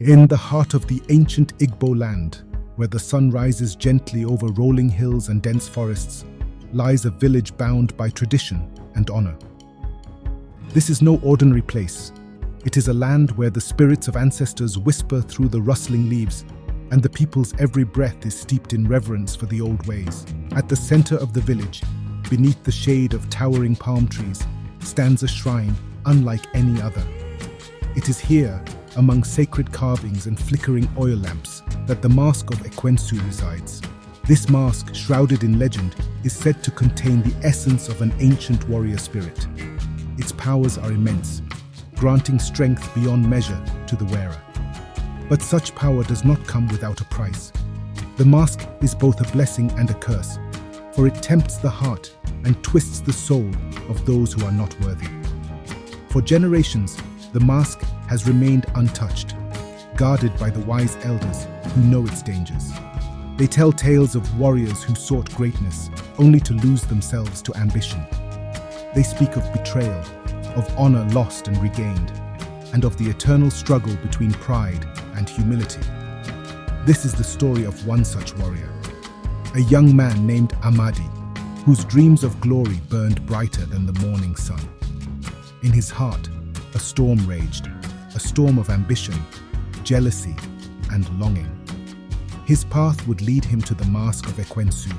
In the heart of the ancient Igbo land, where the sun rises gently over rolling hills and dense forests, lies a village bound by tradition and honor. This is no ordinary place. It is a land where the spirits of ancestors whisper through the rustling leaves, and the people's every breath is steeped in reverence for the old ways. At the center of the village, beneath the shade of towering palm trees, stands a shrine unlike any other. It is here, among sacred carvings and flickering oil lamps, that the mask of Ekwensu resides. This mask, shrouded in legend, is said to contain the essence of an ancient warrior spirit. Its powers are immense, granting strength beyond measure to the wearer. But such power does not come without a price. The mask is both a blessing and a curse, for it tempts the heart and twists the soul of those who are not worthy. For generations, the mask has remained untouched, guarded by the wise elders who know its dangers. They tell tales of warriors who sought greatness, only to lose themselves to ambition. They speak of betrayal, of honor lost and regained, and of the eternal struggle between pride and humility. This is the story of one such warrior, a young man named Amadi, whose dreams of glory burned brighter than the morning sun. In his heart, a storm raged, a storm of ambition, jealousy, and longing. His path would lead him to the mask of Ekwensu,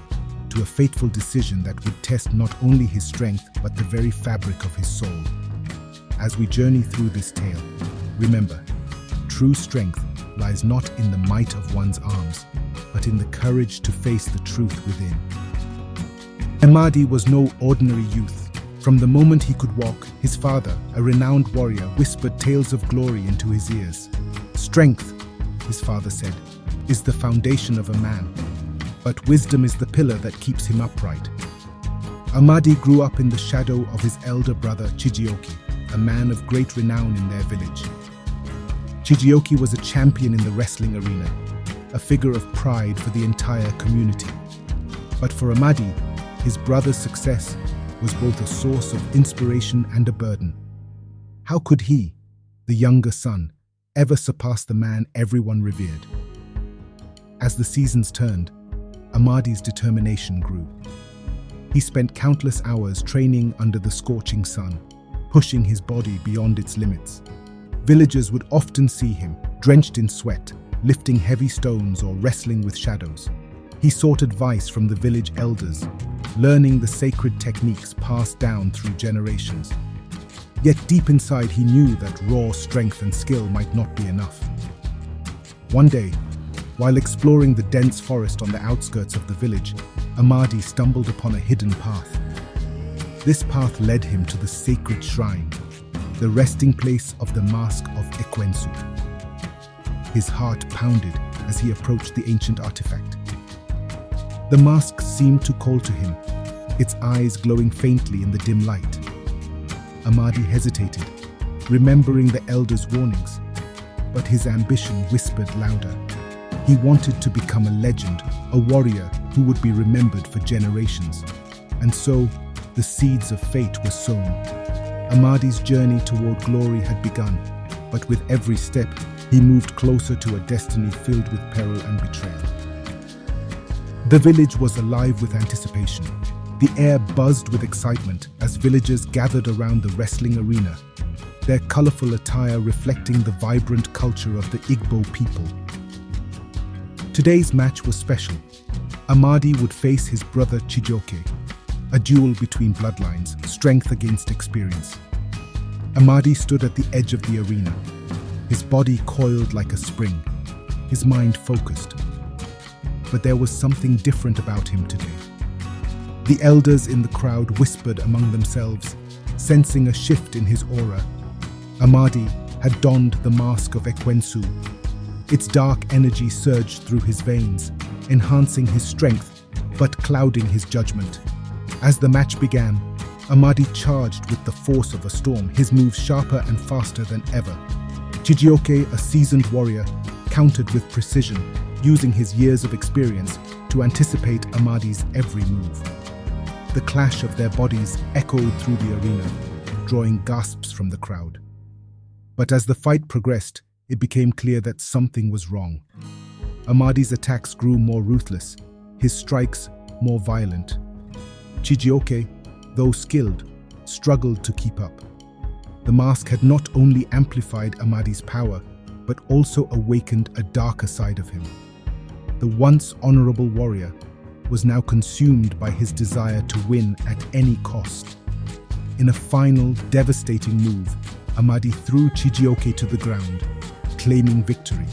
to a fateful decision that would test not only his strength but the very fabric of his soul. As we journey through this tale, remember, true strength lies not in the might of one's arms, but in the courage to face the truth within. Amadi was no ordinary youth. From the moment he could walk, his father, a renowned warrior, whispered tales of glory into his ears. Strength, his father said, is the foundation of a man, but wisdom is the pillar that keeps him upright. Amadi grew up in the shadow of his elder brother Chijioke, a man of great renown in their village. Chijioke was a champion in the wrestling arena, a figure of pride for the entire community. But for Amadi, his brother's success was both a source of inspiration and a burden. How could he, the younger son, ever surpass the man everyone revered? As the seasons turned, Amadi's determination grew. He spent countless hours training under the scorching sun, pushing his body beyond its limits. Villagers would often see him, drenched in sweat, lifting heavy stones or wrestling with shadows. He sought advice from the village elders, learning the sacred techniques passed down through generations. Yet deep inside he knew that raw strength and skill might not be enough. One day, while exploring the dense forest on the outskirts of the village, Amadi stumbled upon a hidden path. This path led him to the sacred shrine, the resting place of the mask of Ekwensu. His heart pounded as he approached the ancient artifact. The mask seemed to call to him, its eyes glowing faintly in the dim light. Amadi hesitated, remembering the elders' warnings, but his ambition whispered louder. He wanted to become a legend, a warrior who would be remembered for generations. And so, the seeds of fate were sown. Amadi's journey toward glory had begun, but with every step, he moved closer to a destiny filled with peril and betrayal. The village was alive with anticipation. The air buzzed with excitement as villagers gathered around the wrestling arena, their colorful attire reflecting the vibrant culture of the Igbo people. Today's match was special. Amadi would face his brother Chijioke, a duel between bloodlines, strength against experience. Amadi stood at the edge of the arena, his body coiled like a spring, his mind focused. But there was something different about him today. The elders in the crowd whispered among themselves, sensing a shift in his aura. Amadi had donned the mask of Ekwensu. Its dark energy surged through his veins, enhancing his strength, but clouding his judgment. As the match began, Amadi charged with the force of a storm, his moves sharper and faster than ever. Chijioke, a seasoned warrior, countered with precision, using his years of experience to anticipate Amadi's every move. The clash of their bodies echoed through the arena, drawing gasps from the crowd. But as the fight progressed, it became clear that something was wrong. Amadi's attacks grew more ruthless, his strikes more violent. Chijioke, though skilled, struggled to keep up. The mask had not only amplified Amadi's power, but also awakened a darker side of him. The once honorable warrior was now consumed by his desire to win at any cost. In a final, devastating move, Amadi threw Chijioke to the ground, claiming victory.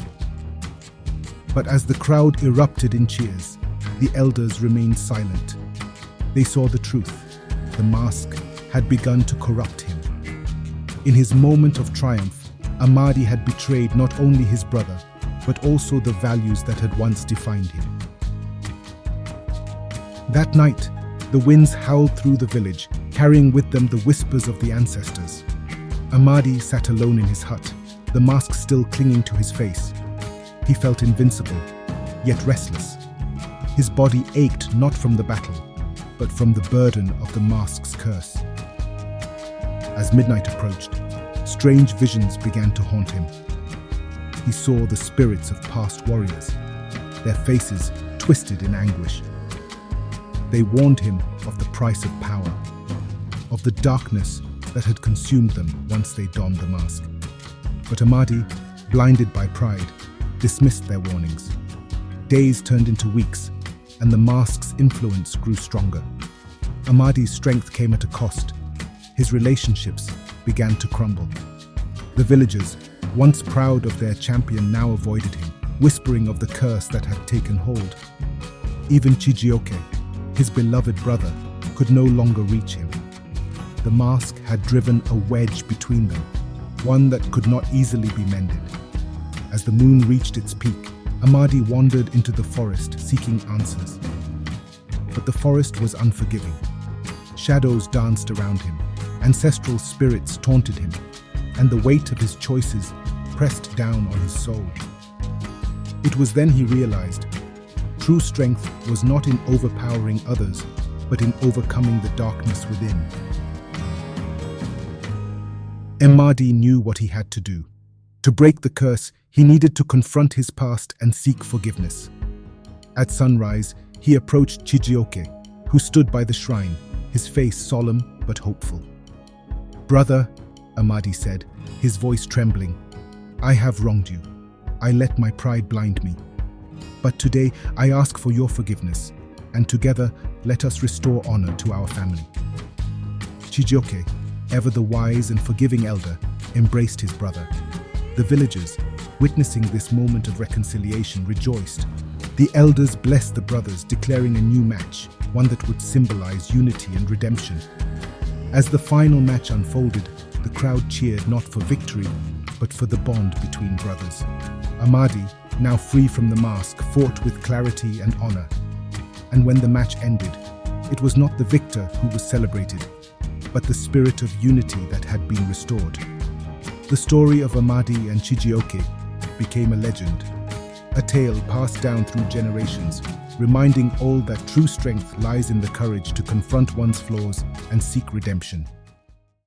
But as the crowd erupted in cheers, the elders remained silent. They saw the truth. The mask had begun to corrupt him. In his moment of triumph, Amadi had betrayed not only his brother, but also the values that had once defined him. That night, the winds howled through the village, carrying with them the whispers of the ancestors. Amadi sat alone in his hut, the mask still clinging to his face. He felt invincible, yet restless. His body ached not from the battle, but from the burden of the mask's curse. As midnight approached, strange visions began to haunt him. He saw the spirits of past warriors, their faces twisted in anguish. They warned him of the price of power, of the darkness that had consumed them once they donned the mask. But Amadi, blinded by pride, dismissed their warnings. Days turned into weeks, and the mask's influence grew stronger. Amadi's strength came at a cost. His relationships began to crumble. The villagers, once proud of their champion, now avoided him, whispering of the curse that had taken hold. Even Chijioke, his beloved brother, could no longer reach him. The mask had driven a wedge between them, one that could not easily be mended. As the moon reached its peak, Amadi wandered into the forest seeking answers. But the forest was unforgiving. Shadows danced around him, ancestral spirits taunted him, and the weight of his choices pressed down on his soul. It was then he realized true strength was not in overpowering others, but in overcoming the darkness within. Amadi knew what he had to do. To break the curse, he needed to confront his past and seek forgiveness. At sunrise, he approached Chijioke, who stood by the shrine, his face solemn but hopeful. "Brother," Amadi said, his voice trembling, "I have wronged you. I let my pride blind me. But today I ask for your forgiveness, and together let us restore honor to our family." Chijioke, ever the wise and forgiving elder, embraced his brother. The villagers, witnessing this moment of reconciliation, rejoiced. The elders blessed the brothers, declaring a new match, one that would symbolize unity and redemption. As the final match unfolded, the crowd cheered not for victory, but for the bond between brothers. Amadi, now free from the mask, fought with clarity and honor. And when the match ended, it was not the victor who was celebrated, but the spirit of unity that had been restored. The story of Amadi and Chijioke became a legend, a tale passed down through generations, reminding all that true strength lies in the courage to confront one's flaws and seek redemption.